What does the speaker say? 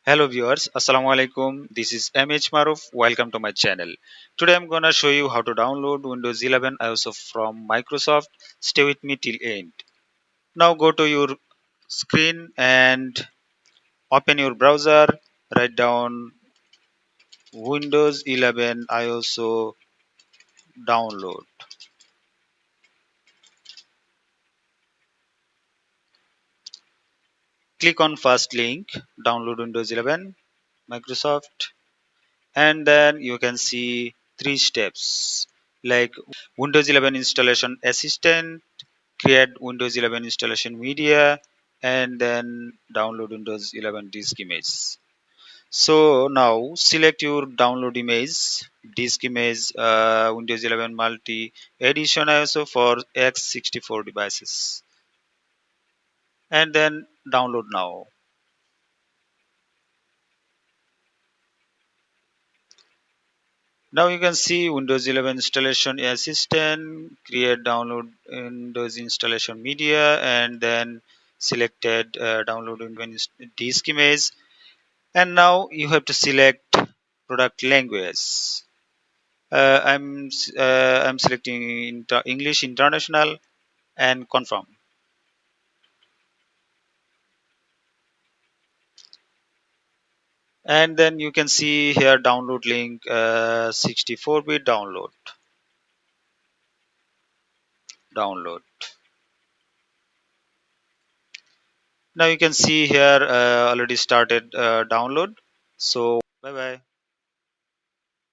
Hello viewers, Assalamu alaikum. This is MH Maruf. Welcome to my channel. Today I'm gonna show you how to download Windows 11 iOS from Microsoft. Stay with me till end. Now go to your screen and open your browser. Write down Windows 11 iOS download. Click on first link. Download Windows 11 Microsoft, and then you can see three steps like Windows 11 installation assistant, create Windows 11 installation media, and then download Windows 11 disk image. So now select your download image, disk image, Windows 11 multi edition ISO for x64 devices, and then download now. Now you can see Windows 11 installation assistant, create download Windows installation media, and then selected download Windows disk image. And now you have to select product language. I'm selecting English International and confirm. And then you can see here download link 64-bit download. Now you can see here already started download. So bye bye.